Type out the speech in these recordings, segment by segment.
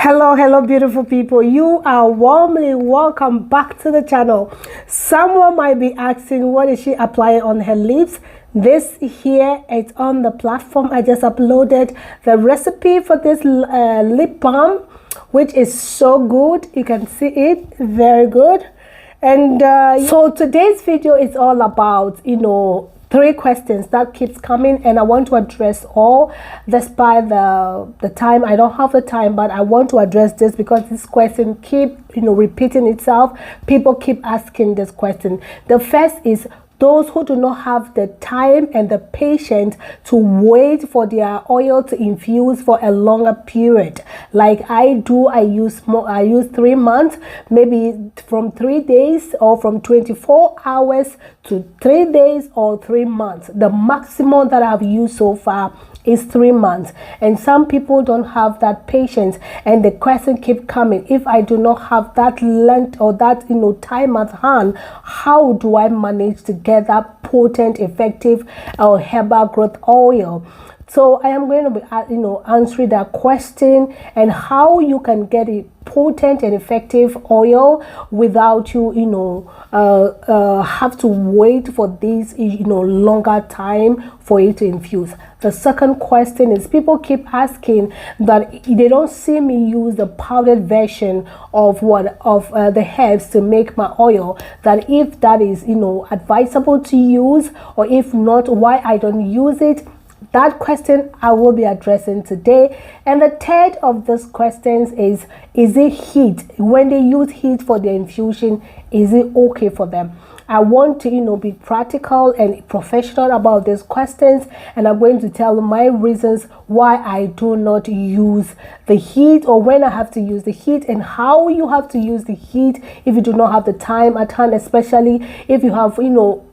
Hello beautiful people. You are warmly welcome back to the channel. Someone might be asking, what is she applying on her lips? This here, it's on the platform. I just uploaded the recipe for this lip balm, which is so good. You can see it, very good. And so today's video is all about, 3 questions that keeps coming, and I want to address all despite the time. I don't have the time, but I want to address this because this question keep repeating itself. People keep asking this question. The first is those who do not have the time and the patience to wait for their oil to infuse for a longer period, like I do. I use 3 months, maybe from 3 days, or from 24 hours to 3 days, or 3 months. The maximum that I've used so far is 3 months, and some people don't have that patience, and the question keep coming: if I do not have that length or that time at hand, how do I manage to get that potent, effective herbal growth oil? So I am going to be answering that question, and how you can get a potent and effective oil without you have to wait for this longer time for it to infuse. The second question is, people keep asking that they don't see me use the powdered version of the herbs to make my oil, that if that is advisable to use, or if not, why I don't use it. That question I will be addressing today. And the third of these questions is it heat? When they use heat for the infusion, is it okay for them? I want to be practical and professional about these questions, and I'm going to tell my reasons why I do not use the heat, or when I have to use the heat, and how you have to use the heat if you do not have the time at hand, especially if you have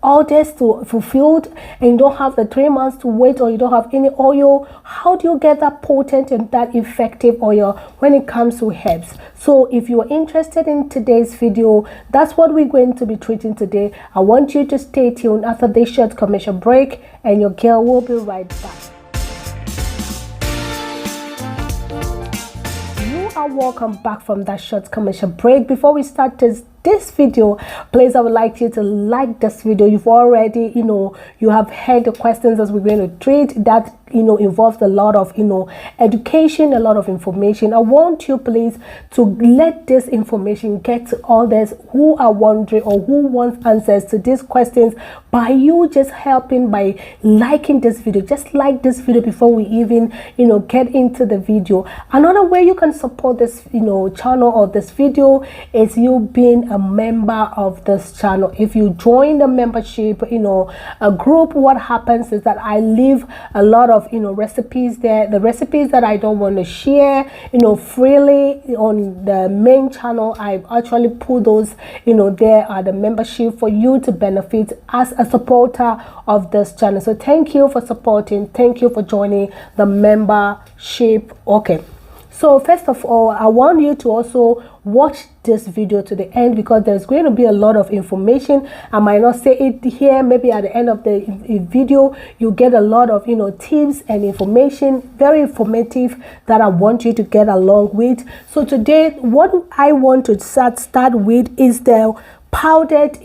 orders to fulfilled and you don't have the 3 months to wait, or you don't have any oil. How do you get that potent and that effective oil when it comes to herbs? So if you are interested in today's video, that's what we're going to be treating today. I want you to stay tuned after this short commercial break, and your girl will be right back. You are welcome back from that short commercial break. Before we start this video, please, I would like you to like this video. You've already you have heard the questions as we're going to treat that involves a lot of education, a lot of information. I want you, please, to let this information get to others who are wondering or who want answers to these questions, by you just helping by liking this video. Just like this video before we even get into the video. Another way you can support this channel or this video is you being a member of this channel. If you join the membership a group, what happens is that I leave a lot of recipes there, the recipes that I don't want to share freely on the main channel. I actually put those there at the membership for you to benefit as a supporter of this channel. So thank you for supporting, thank you for joining the membership. Okay, so first of all, I want you to also watch this video to the end, because there's going to be a lot of information. I might not say it here. Maybe at the end of the video, you get a lot of tips and information, very informative, that I want you to get along with. So today, what I want to start with is the powdered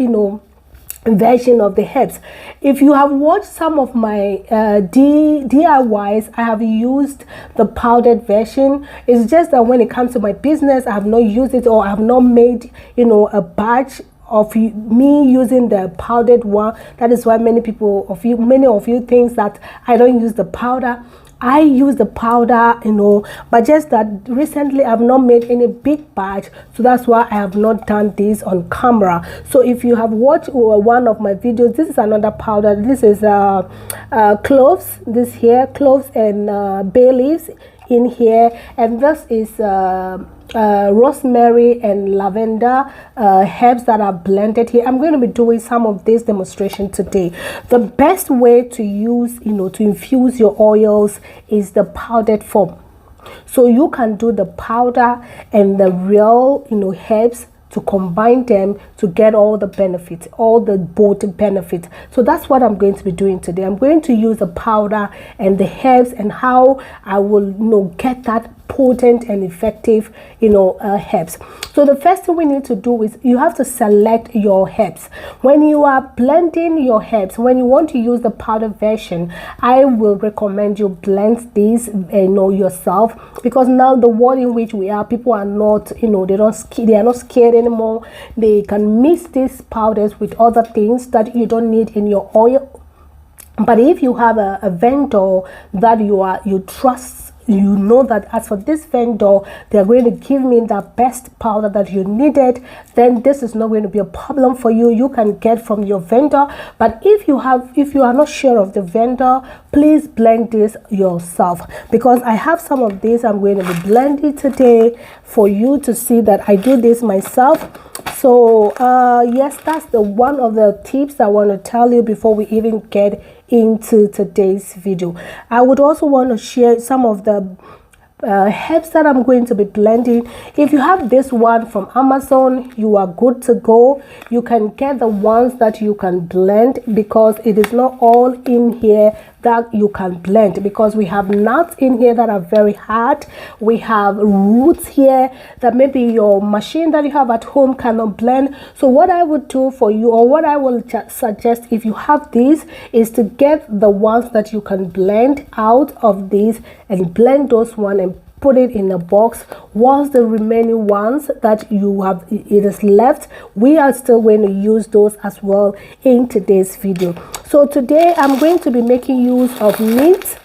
version of the herbs. If you have watched some of my DIYs, I have used the powdered version. It's just that when it comes to my business, I have not used it, or I have not made a batch of me using the powdered one. That is why many of you think that I don't use the powder. I use the powder, but just that recently I've not made any big batch, so that's why I have not done this on camera. So if you have watched one of my videos, this is another powder. This is cloves. This here, cloves and bay leaves in here, and this is rosemary and lavender herbs that are blended here. I'm going to be doing some of this demonstration today. The best way to use to infuse your oils is the powdered form. So you can do the powder and the real herbs to combine them to get all the benefits, all the both benefits. So that's what I'm going to be doing today. I'm going to use the powder and the herbs, and how I will get that potent and effective, herbs. So the first thing we need to do is you have to select your herbs. When you are blending your herbs, when you want to use the powder version, I will recommend you blend these yourself, because now the world in which we are, people are not, they are not scared anymore. They can mix these powders with other things that you don't need in your oil. But if you have a vendor that you trust, that as for this vendor, they're going to give me the best powder that you needed, then this is not going to be a problem for you. You can get from your vendor. But if you are not sure of the vendor, please blend this yourself, because I have some of these I'm going to be blending today for you to see that I do this myself. So yes, that's one of the tips I want to tell you before we even get into today's video. I would also want to share some of the herbs that I'm going to be blending. If you have this one from Amazon, you are good to go. You can get the ones that you can blend, because it is not all in here that you can blend, because we have nuts in here that are very hard. We have roots here that maybe your machine that you have at home cannot blend. So what I would do for you, or what I will suggest if you have these, is to get the ones that you can blend out of these and blend those ones and put it in a box. Once the remaining ones that you have it is left, we are still going to use those as well in today's video. So today I'm going to be making use of mint.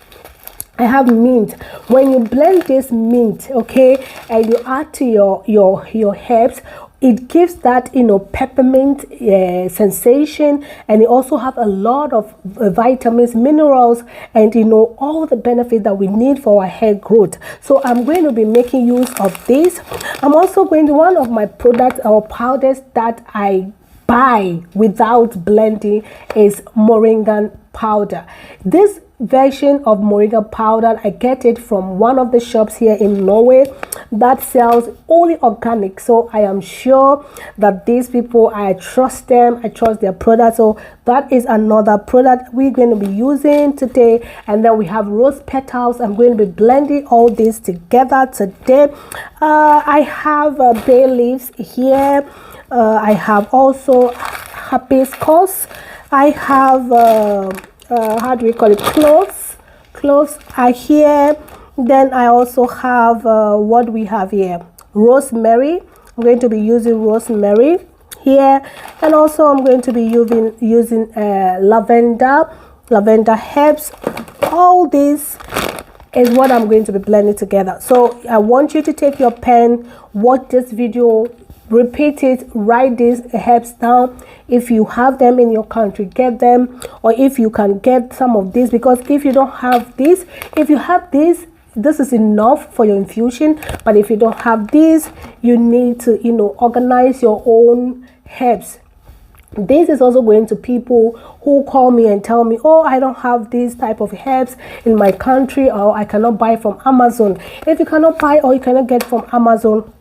I have mint. When you blend this mint, okay, and you add to your herbs, it gives that peppermint sensation, and it also have a lot of vitamins, minerals, and all the benefits that we need for our hair growth. So I'm going to be making use of this. I'm also going to, one of my products or powders that I buy without blending is moringa powder. This version of moringa powder, I get it from one of the shops here in Norway that sells only organic. So I am sure that these people, I trust them, I trust their product. So that is another product we're going to be using today. And then we have rose petals. I'm going to be blending all this together today. I have bay leaves here. I have also hibiscus. I have how do we call it, cloves are here. Then I also have what we have here, rosemary. I'm going to be using rosemary here, and also I'm going to be using lavender herbs. All this is what I'm going to be blending together. So I want you to take your pen, watch this video, repeat it, write these herbs down. If you have them in your country, get them, or if you can get some of these, because if you don't have this, if you have this is enough for your infusion. But if you don't have these, you need to organize your own herbs. This is also going to people who call me and tell me, oh, I don't have these type of herbs in my country, or I cannot buy from Amazon. If you cannot buy or you cannot get from Amazon,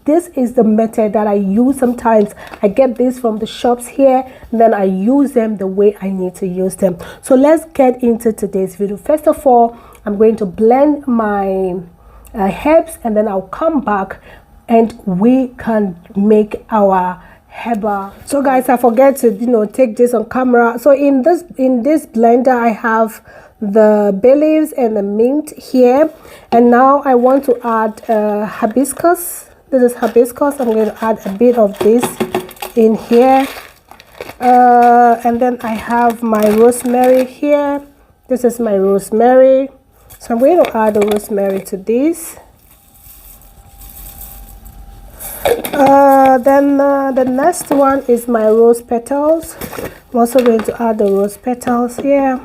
this is the method that I use. Sometimes I get this from the shops here, then I use them the way I need to use them. So let's get into today's video. First of all, I'm going to blend my herbs, and then I'll come back and we can make our herbal. So guys, I forget to take this on camera. So in this blender, I have the bay leaves and the mint here, and now I want to add hibiscus. This is hibiscus. I'm going to add a bit of this in here, and then I have my rosemary here. This is my rosemary, so I'm going to add the rosemary to this. Then the next one is my rose petals. I'm also going to add the rose petals here.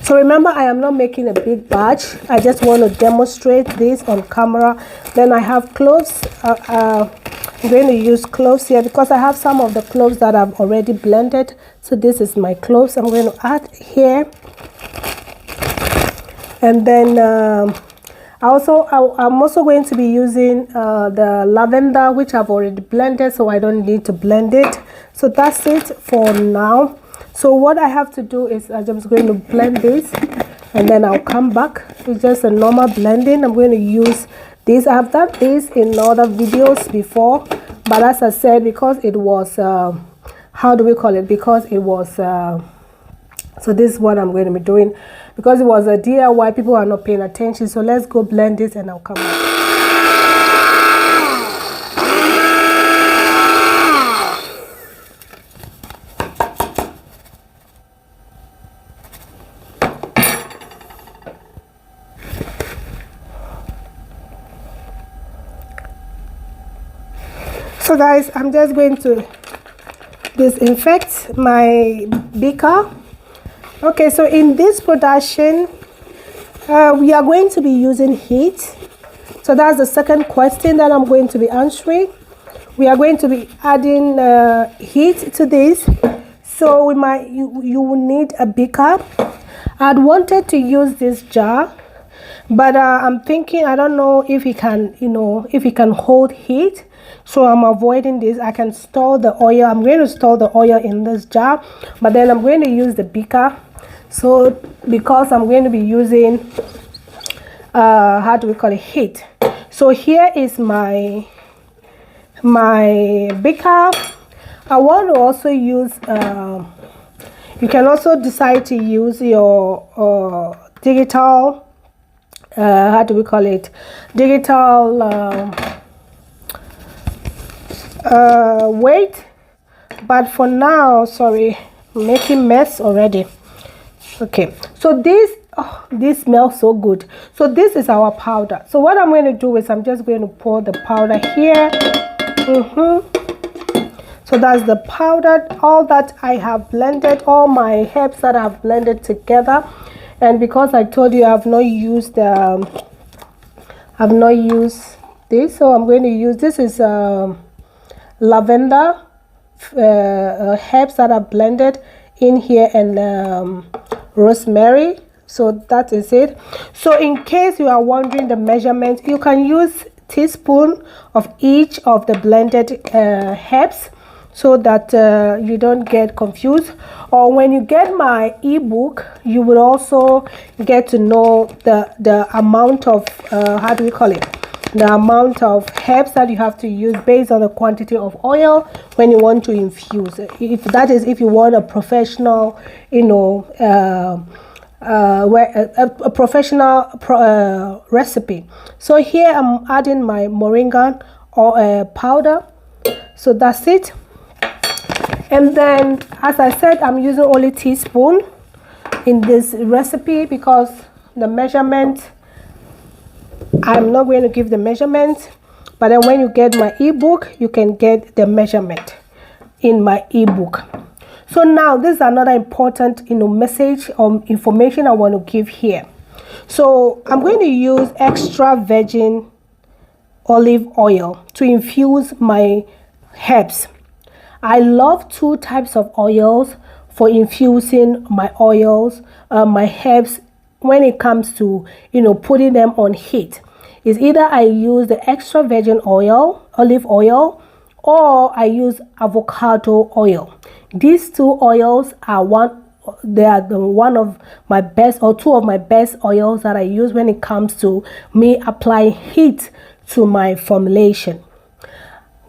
So remember, I am not making a big batch. I just want to demonstrate this on camera. Then I have cloves. I'm going to use cloves here because I have some of the cloves that I've already blended. So this is my cloves. I'm going to add here. And then I'm also going to be using the lavender, which I've already blended, so I don't need to blend it. So that's it for now. So what I have to do is I'm just going to blend this, and then I'll come back. It's just a normal blending. I'm going to use this. I've done this in other videos before, but as I said, because it was how do we call it, because it was so this is what I'm going to be doing, because it was a DIY. People are not paying attention. So let's go blend this, and I'll come back. So guys, I'm just going to disinfect my beaker. Okay, so in this production, we are going to be using heat. So that's the second question that I'm going to be answering. We are going to be adding heat to this. So you will need a beaker. I'd wanted to use this jar, but I'm thinking, I don't know if it can, if it can hold heat. So I'm avoiding this. I can store the oil. I'm going to store the oil in this jar, but then I'm going to use the beaker. So because I'm going to be using how do we call it, heat. So here is my beaker. I want to also use you can also decide to use your digital how do we call it, digital weight, but for now, sorry, I'm making mess already. Okay, so this smells so good. So this is our powder. So what I'm going to do is I'm just going to pour the powder here. So that's the powder, all that I have blended, all my herbs that I've blended together. And because I told you I've not used this, so I'm going to use this is lavender herbs that are blended in here, and rosemary. So that is it. So in case you are wondering the measurement, you can use teaspoon of each of the blended herbs, so that you don't get confused. Or when you get my ebook, you will also get to know the amount of how do we call it, the amount of herbs that you have to use based on the quantity of oil when you want to infuse. If you want a professional, a professional recipe. So here I'm adding my moringa or powder. So that's it. And then, as I said, I'm using only teaspoon in this recipe because the measurement, I'm not going to give the measurement, but then when you get my ebook, you can get the measurement in my ebook. So now this is another important message or information I want to give here. So I'm going to use extra virgin olive oil to infuse my herbs. I love two types of oils for infusing my oils, my herbs, when it comes to putting them on heat. Is either I use the extra virgin oil, olive oil, or I use avocado oil. These two oils are one of my best, or two of my best oils that I use when it comes to me applying heat to my formulation.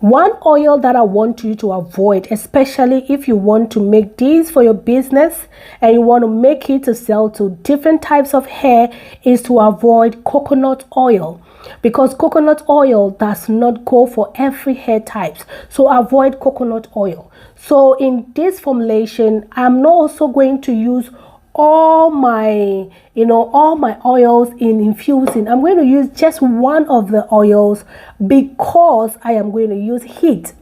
One oil that I want you to avoid, especially if you want to make these for your business and you want to make it to sell to different types of hair, is to avoid coconut oil, because coconut oil does not go for every hair types. So avoid coconut oil. So in this formulation, I'm not also going to use all my oils in infusing. I'm going to use just one of the oils because I am going to use heat.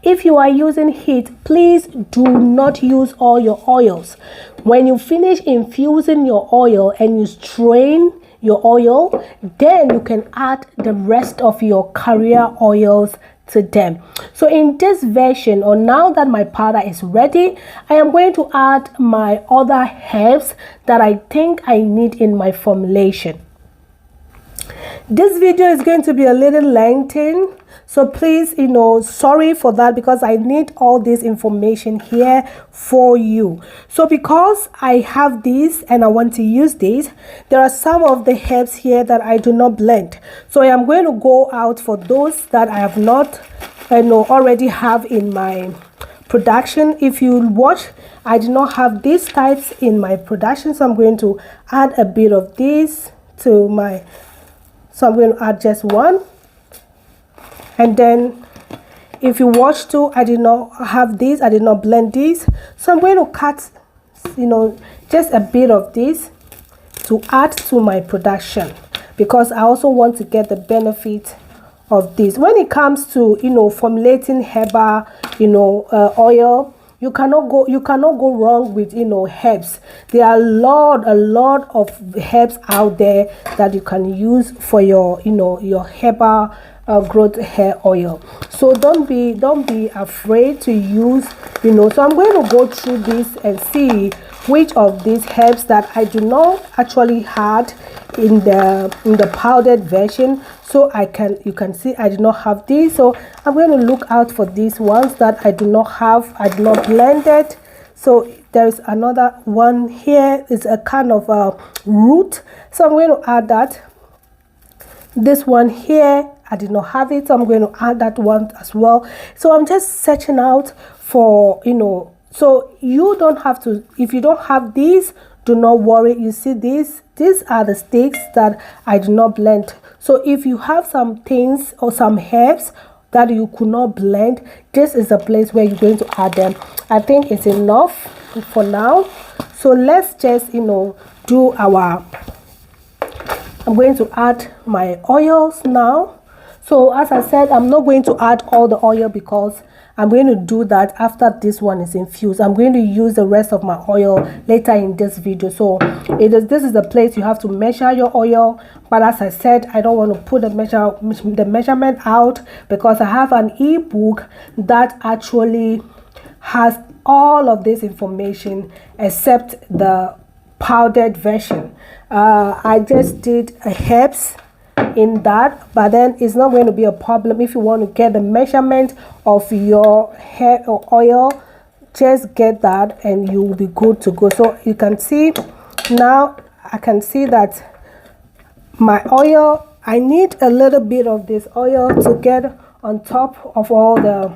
If you are using heat, please do not use all your oils. When you finish infusing your oil and you strain your oil, then you can add the rest of your carrier oils to them. So in this version, or now that my powder is ready, I am going to add my other herbs that I think I need in my formulation. This video is going to be a little lengthy, So please, sorry for that, because I need all this information here for you. So because I have these and I want to use these, there are some of the herbs here that I do not blend. So I am going to go out for those that I have not already have in my production. If you watch, I do not have these types in my production, so I'm going to add a bit of this to my, so I'm going to add just one. And then if you watch too, I did not have these, I did not blend these, so I'm going to cut just a bit of this to add to my production, because I also want to get the benefit of this. When it comes to formulating herbal oil, you cannot go wrong with herbs. There are a lot of herbs out there that you can use for your your herbal growth hair oil. So don't be afraid to use so I'm going to go through this and see which of these herbs that I do not actually had in the powdered version. So you can see I did not have these, so I'm going to look out for these ones that I do not have, I did not blend it. So there is another one here, it's a kind of a root, so I'm going to add that. This one here, I did not have it, so I'm going to add that one as well. So I'm just searching out for so you don't have to, if you don't have these, do not worry. You see these are the sticks that I do not blend. So if you have some things or some herbs that you could not blend, this is a place where you're going to add them. I think it's enough for now. So let's just do our, I'm going to add my oils now. So as I said, I'm not going to add all the oil because I'm going to do that after this one is infused. I'm going to use the rest of my oil later in this video. So this is the place you have to measure your oil. But as I said, I don't want to put the measurement out because I have an ebook that actually has all of this information except the powdered version. I just did herbs in that, but then it's not going to be a problem if you want to get the measurement of your hair or oil. Just get that and you will be good to go. So you can see now, I can see that my oil, I need a little bit of this oil to get on top of all the,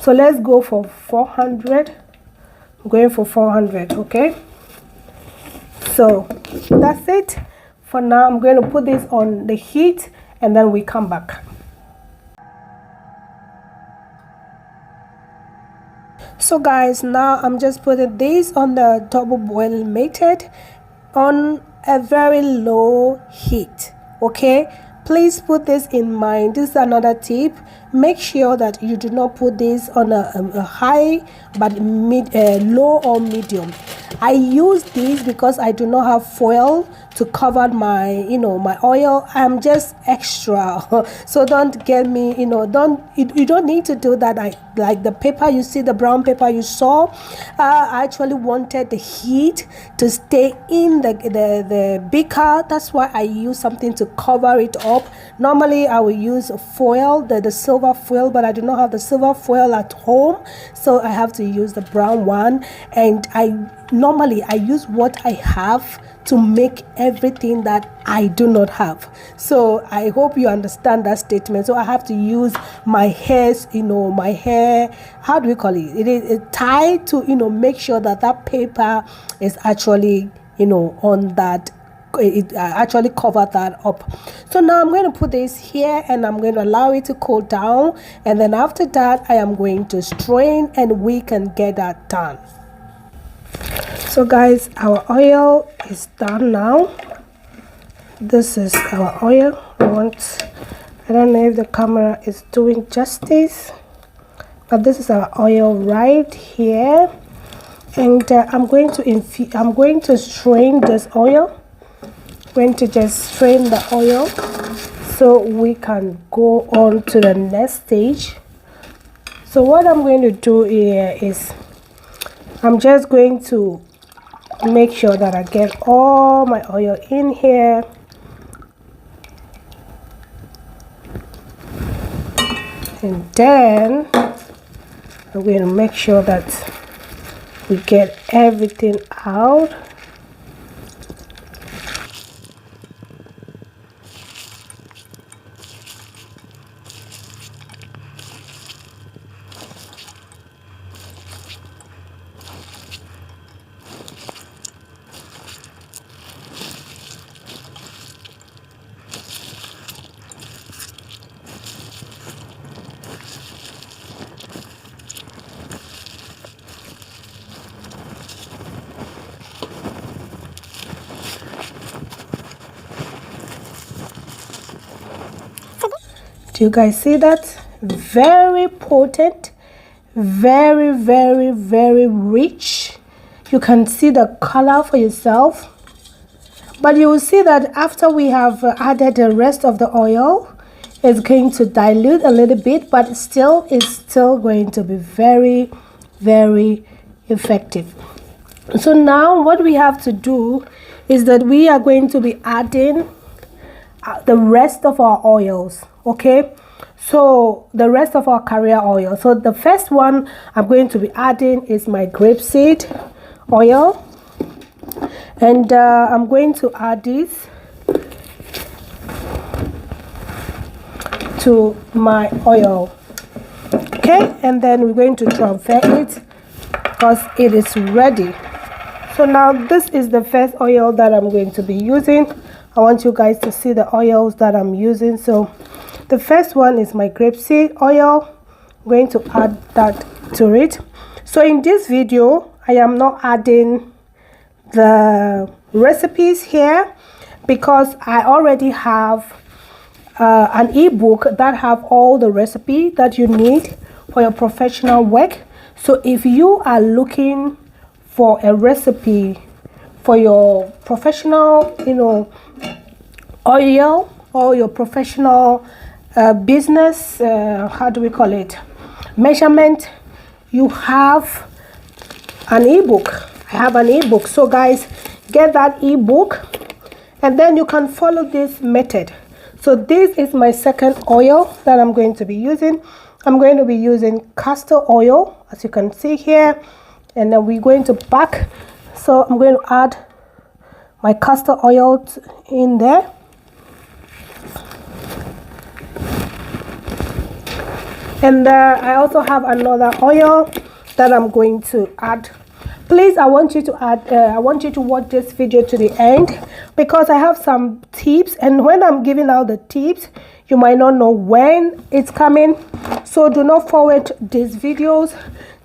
so let's go for 400. I'm going for 400. Okay, so that's it for now. I'm going to put this on the heat and then we come back. So guys, now I'm just putting this on the double boil method on a very low heat. Okay, please put this in mind. This is another tip. Make sure that you do not put this on a high, but low or medium. I use this because I do not have foil to cover my my oil. I'm just extra, so don't get me you don't need to do that. Like the paper, you see the brown paper you saw, I actually wanted the heat to stay in the beaker. That's why I use something to cover it up. Normally I will use foil, the silver foil, but I do not have the silver foil at home, so I have to use the brown one. And normally I use what I have to make everything that I do not have. So I hope you understand that statement. So I have to use my hairs, my hair, how do we call it? It is tied to make sure that that paper is actually on that. It actually covered that up. So now I'm going to put this here and I'm going to allow it to cool down, and then after that I am going to strain and we can get that done. So guys, our oil is done now. This is our oil. I don't know if the camera is doing justice, but this is our oil right here. And I'm going to strain this oil. I'm going to just strain the oil so we can go on to the next stage. So what I'm going to do here is I'm just going to make sure that I get all my oil in here. And then I'm going to make sure that we get everything out. Do you guys see that? Very potent, very, very, very rich. You can see the color for yourself. But you will see that after we have added the rest of the oil, it's going to dilute a little bit, but still it's still going to be very, very effective. So now what we have to do is that we are going to be adding the rest of our oils. Okay, so the rest of our carrier oil. So the first one I'm going to be adding is my grapeseed oil, and I'm going to add this to my oil. Okay, and then we're going to transfer it because it is ready. So now this is the first oil that I'm going to be using. I want you guys to see the oils that I'm using. So the first one is my grapeseed oil. I'm going to add that to it. So in this video, I am not adding the recipes here because I already have an ebook that have all the recipe that you need for your professional work. So if you are looking for a recipe for your professional, oil or your professional business, how do we call it, measurement, you have an ebook. I have an ebook. So guys, get that ebook and then you can follow this method. So this is my second oil that I'm going to be using. I'm going to be using castor oil, as you can see here, and then we're going to pack. So I'm going to add my castor oil in there. And I also have another oil that I'm going to add. Please, I want you to watch this video to the end because I have some tips, and when I'm giving out the tips, you might not know when it's coming. So do not forward these videos.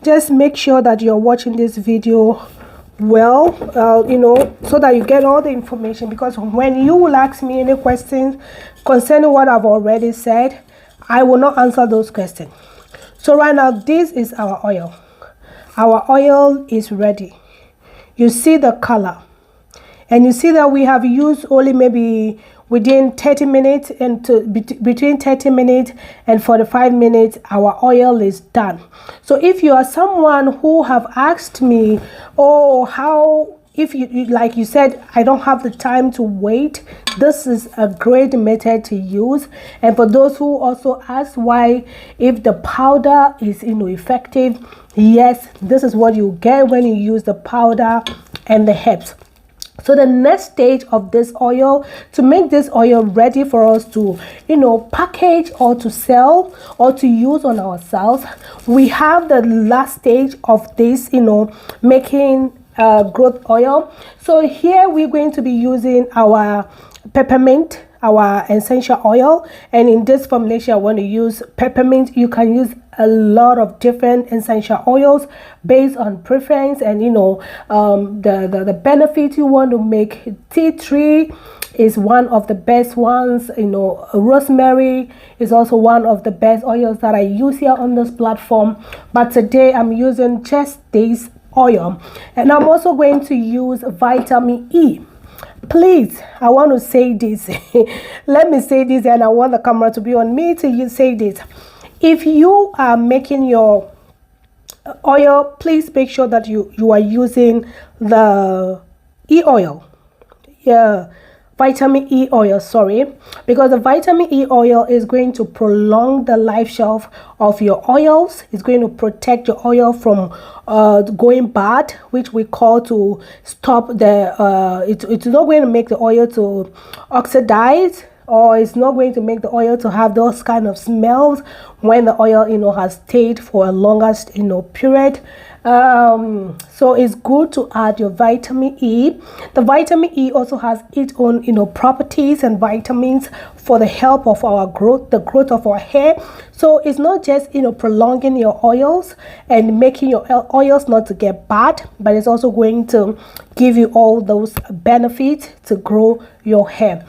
Just make sure that you're watching this video well, so that you get all the information, because when you will ask me any questions concerning what I've already said, I will not answer those questions. So right now, this is our oil. Our oil is ready. You see the color, and you see that we have used only maybe within 30 minutes and between 30 minutes and 45 minutes, our oil is done. So if you are someone who have asked me, oh, how, if you like you said, I don't have the time to wait, this is a great method to use. And for those who also ask why, if the powder is effective, yes, this is what you get when you use the powder and the herbs. So the next stage of this oil, to make this oil ready for us to package or to sell or to use on ourselves, we have the last stage of this, making growth oil. So here we're going to be using our peppermint, our essential oil, and in this formulation I want to use peppermint. You can use a lot of different essential oils based on preference and the benefit you want to make. Tea tree is one of the best ones. Rosemary is also one of the best oils that I use here on this platform, but today I'm using just this oil. And I'm also going to use vitamin E. Please, I want to say this. Let me say this, and I want the camera to be on me to say this. If you are making your oil, please make sure that you are using the E oil. Yeah, vitamin E oil, sorry, because the vitamin E oil is going to prolong the life shelf of your oils. It's going to protect your oil from going bad, which we call to stop the it's not going to make the oil to oxidize, or it's not going to make the oil to have those kind of smells when the oil has stayed for a longer period. So it's good to add your vitamin E. The vitamin E also has its own properties and vitamins for the help of our growth, the growth of our hair. So it's not just prolonging your oils and making your oils not to get bad, but it's also going to give you all those benefits to grow your hair.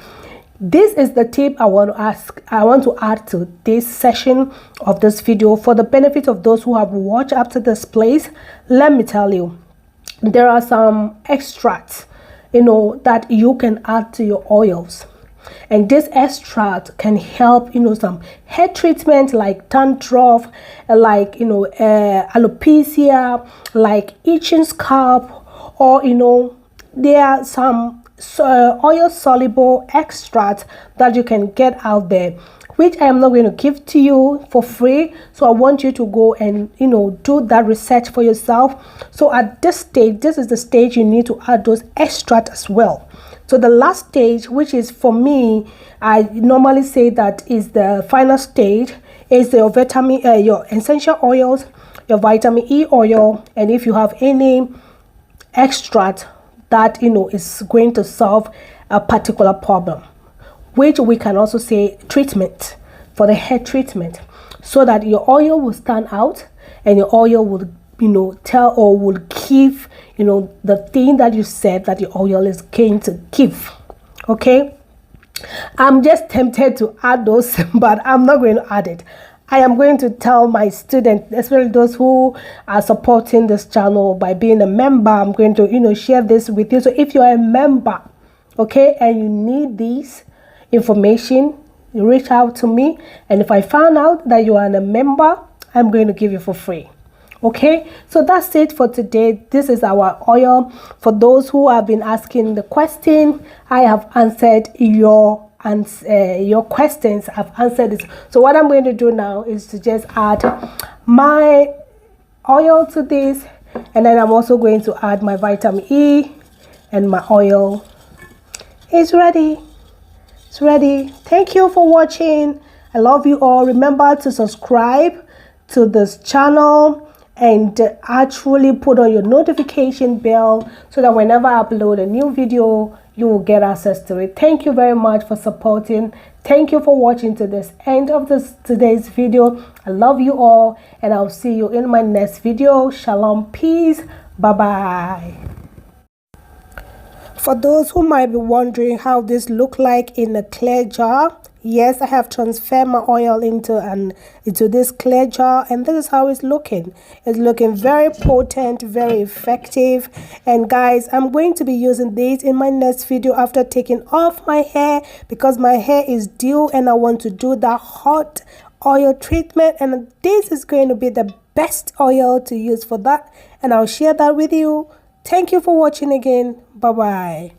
This is the tip I want to add to this session of this video for the benefit of those who have watched up to this place. Let me tell you, there are some extracts that you can add to your oils, and this extract can help some hair treatment like dandruff, like alopecia, like itching scalp, or there are some oil soluble extract that you can get out there, which I am not going to give to you for free. So I want you to go and do that research for yourself. So at this stage, this is the stage you need to add those extracts as well. So the last stage, which is for me, I normally say that is the final stage, is your vitamin, your essential oils, your vitamin E oil, and if you have any extract that is going to solve a particular problem, which we can also say treatment for the hair treatment, so that your oil will stand out and your oil will tell or will give the thing that you said that your oil is going to give. Okay, I'm just tempted to add those but I'm not going to add it. I am going to tell my students, especially those who are supporting this channel by being a member, I'm going to share this with you. So if you're a member, okay, and you need this information, you reach out to me, and if I found out that you are a member, I'm going to give you for free. Okay, so that's it for today. This is our oil. For those who have been asking the question, I have answered your questions. I've answered it. So what I'm going to do now is to just add my oil to this, and then I'm also going to add my vitamin E, and my oil is ready. It's ready. Thank you for watching. I love you all. Remember to subscribe to this channel and actually put on your notification bell so that whenever I upload a new video, you will get access to it. Thank you very much for supporting. Thank you for watching to this end of today's video. I love you all, and I'll see you in my next video. Shalom, peace, bye bye. For those who might be wondering how this look like in a clear jar, yes, I have transferred my oil into this clear jar, and this is how it's looking. It's looking very potent, very effective. And guys, I'm going to be using this in my next video after taking off my hair, because my hair is due and I want to do that hot oil treatment, and this is going to be the best oil to use for that, and I'll share that with you. Thank you for watching again. Bye bye.